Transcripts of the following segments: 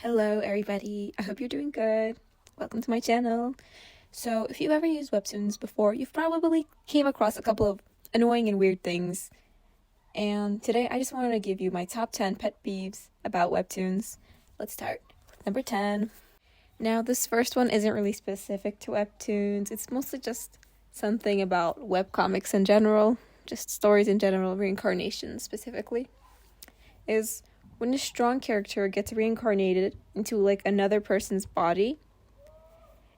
Hello everybody, I hope you're doing good. Welcome to my channel. So if you've ever used Webtoons before, you've probably came across a couple of annoying and weird things. And today I just wanted to give you my top 10 pet peeves about Webtoons. Let's start with number 10. Now this first one isn't really specific to Webtoons, it's mostly just something about webcomics in general, just stories in general, Reincarnation specifically, is when a strong character gets reincarnated into like another person's body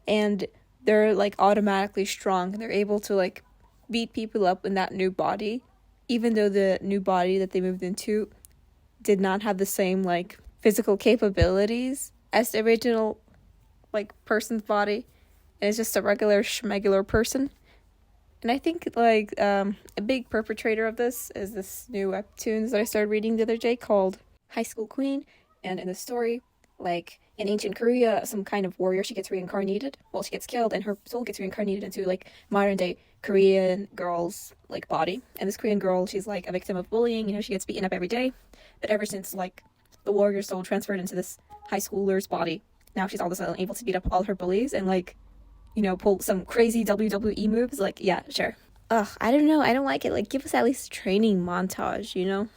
and they're like automatically strong, they're able to like beat people up in that new body, even though the new body that they moved into did not have the same like physical capabilities as the original like person's body, and it's just a regular schmegular person. And I think like a big perpetrator of this is this new webtoons that I started reading the other day called High School Queen. And in the story, like in ancient Korea, some kind of warrior, she gets reincarnated. Well, she gets killed and her soul gets reincarnated into like modern day Korean girl's like body. And this Korean girl, she's like a victim of bullying, she gets beaten up every day. But ever since like the warrior soul transferred into this high schooler's body, now she's all of a sudden able to beat up all her bullies and like pull some crazy WWE moves. Like, yeah, sure. Ugh, I don't know. I don't like it. Like, give us at least a training montage.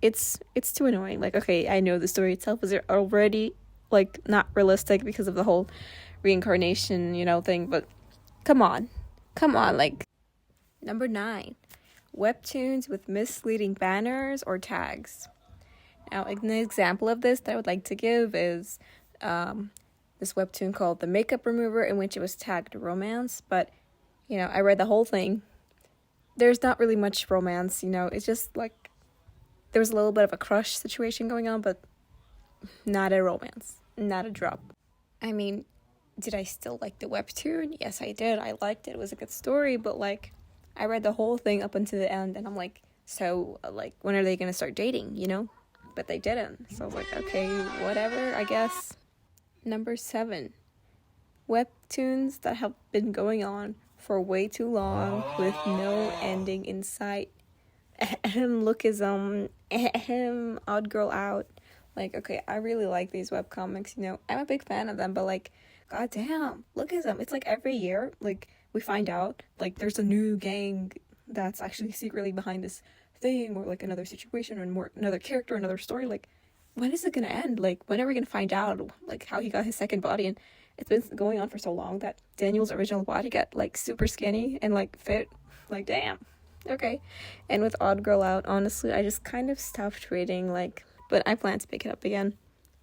It's too annoying. Like, okay, I know the story itself is already like not realistic because of the whole reincarnation, thing, but come on. Like, number 9, webtoons with misleading banners or tags. Now, an example of this that I would like to give is this webtoon called The Makeup Remover, in which it was tagged romance, but I read the whole thing. There's not really much romance, it's just like there was a little bit of a crush situation going on, but not a romance, not a drop. I mean, did I still like the webtoon? Yes, I did. I liked it. It was a good story, but like I read the whole thing up until the end and I'm like, so like when are they going to start dating, But they didn't. So I was like, okay, whatever, I guess. Number 7, webtoons that have been going on for way too long with no ending in sight. Lookism, Odd Girl Out. Like, okay, I really like these webcomics, I'm a big fan of them, but like, goddamn, Lookism. It's like every year, like, we find out, like, there's a new gang that's actually secretly behind this thing, or like another situation, or another character, another story. Like, when is it gonna end? Like, when are we gonna find out like how he got his second body? And it's been going on for so long that Daniel's original body got like super skinny and like fit. Like, damn. Okay. And with Odd Girl Out, honestly, I just kind of stopped reading, like, but I plan to pick it up again.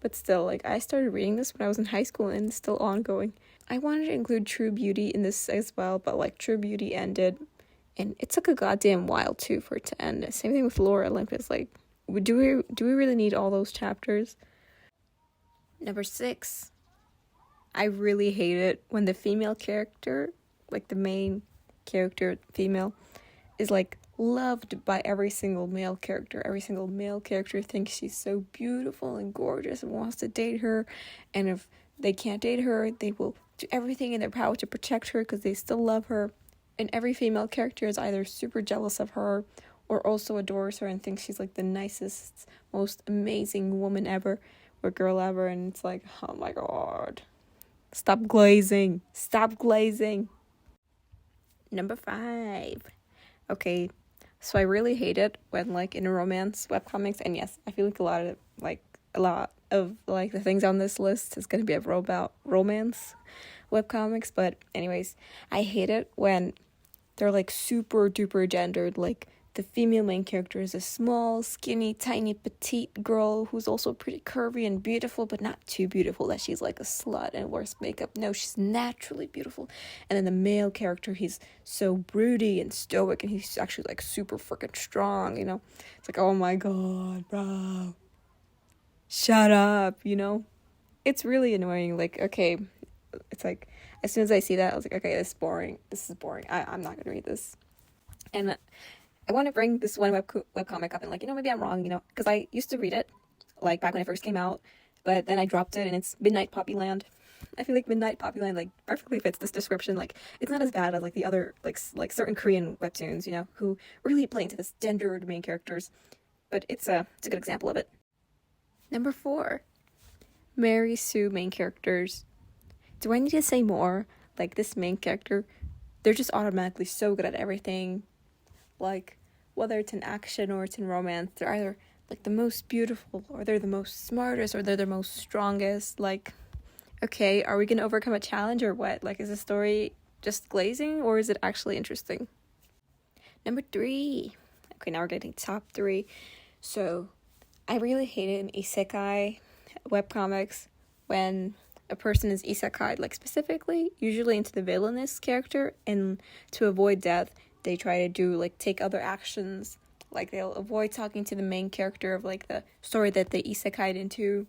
But still, like, I started reading this when I was in high school and it's still ongoing. I wanted to include True Beauty in this as well, but like True Beauty ended and it took a goddamn while too for it to end. Same thing with Lore Olympus. Like, do we really need all those chapters? Number 6, I really hate it when the female character, like the main character, female, is like loved by every single male character. Every single male character thinks she's so beautiful and gorgeous and wants to date her, and if they can't date her, they will do everything in their power to protect her because they still love her. And every female character is either super jealous of her or also adores her and thinks she's like the nicest, most amazing woman ever or girl ever. And it's like, oh my god, stop glazing. Number 5. Okay, so I really hate it when like in a romance webcomics, and yes, I feel like a lot of the things on this list is gonna be about romance webcomics. But anyways, I hate it when they're like super duper gendered. Like the female main character is a small, skinny, tiny, petite girl who's also pretty curvy and beautiful, but not too beautiful that she's like a slut and wears makeup. No, she's naturally beautiful. And then the male character, he's so broody and stoic, and he's actually like super freaking strong, It's like, oh my god, bro. Shut up, It's really annoying. Like, okay, it's like, as soon as I see that, I was like, okay, this is boring. I'm not gonna read this. And I want to bring this one webcomic up and like, maybe I'm wrong, because I used to read it like back when it first came out, but then I dropped it, and it's Midnight Poppyland. I feel like Midnight Poppyland like perfectly fits this description. Like, it's not as bad as like the other like certain Korean webtoons, who really play into this gendered main characters, but it's a good example of it. Number 4, Mary Sue main characters. Do I need to say more? Like, this main character, they're just automatically so good at everything. Like, whether it's in action or it's in romance, they're either like the most beautiful, or they're the most smartest, or they're the most strongest. Like, okay, are we gonna overcome a challenge or what? Like, is the story just glazing or is it actually interesting? Number 3. Okay, now we're getting top 3. So, I really hated in isekai webcomics when a person is isekai, like specifically, usually into the villainous character, and to avoid death, they try to do, like, take other actions. Like, they'll avoid talking to the main character of, like, the story that they isekai'd into,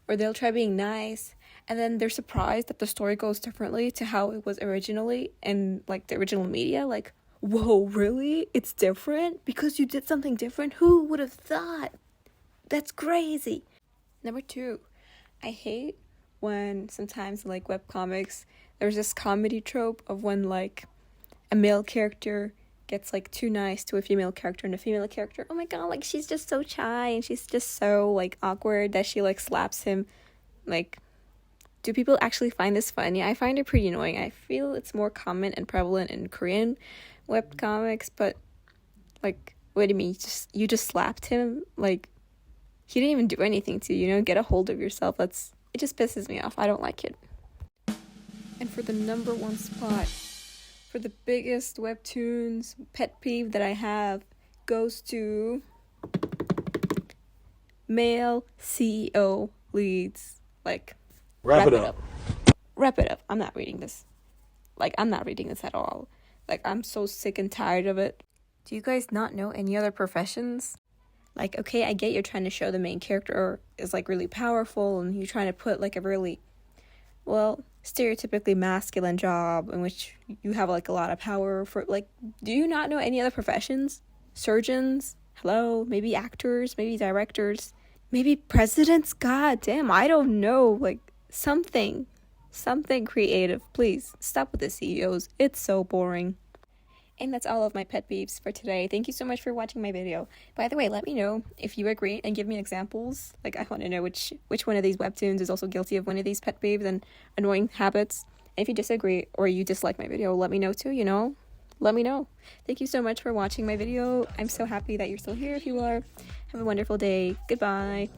or they'll try being nice, and then they're surprised that the story goes differently to how it was originally in, like, the original media. Like, whoa, really? It's different? Because you did something different? Who would have thought? That's crazy. Number 2, I hate when sometimes, like, webcomics, there's this comedy trope of when, like, a male character gets, like, too nice to a female character, and a female character, oh my god, like, she's just so shy and she's just so, like, awkward that she, like, slaps him. Like, do people actually find this funny? I find it pretty annoying. I feel it's more common and prevalent in Korean webcomics, but, like, what do you mean? You just slapped him? Like, he didn't even do anything to you, get a hold of yourself. It just pisses me off. I don't like it. And for the number 1 spot, for the biggest Webtoons pet peeve that I have, goes to male CEO leads. Like, wrap it up. Wrap it up. I'm not reading this. Like, I'm not reading this at all. Like, I'm so sick and tired of it. Do you guys not know any other professions? Like, okay, I get you're trying to show the main character is, like, really powerful, and you're trying to put, like, a really, well, stereotypically masculine job in which you have, like, a lot of power for, like, do you not know any other professions? Surgeons? Hello? Maybe actors? Maybe directors? Maybe presidents? God damn, I don't know. Like, something creative. Please, stop with the CEOs. It's so boring. And that's all of my pet peeves for today. Thank you so much for watching my video. By the way, let me know if you agree and give me examples. Like, I want to know which one of these webtoons is also guilty of one of these pet peeves and annoying habits. And if you disagree or you dislike my video, let me know too, Let me know. Thank you so much for watching my video. I'm so happy that you're still here if you are. Have a wonderful day. Goodbye.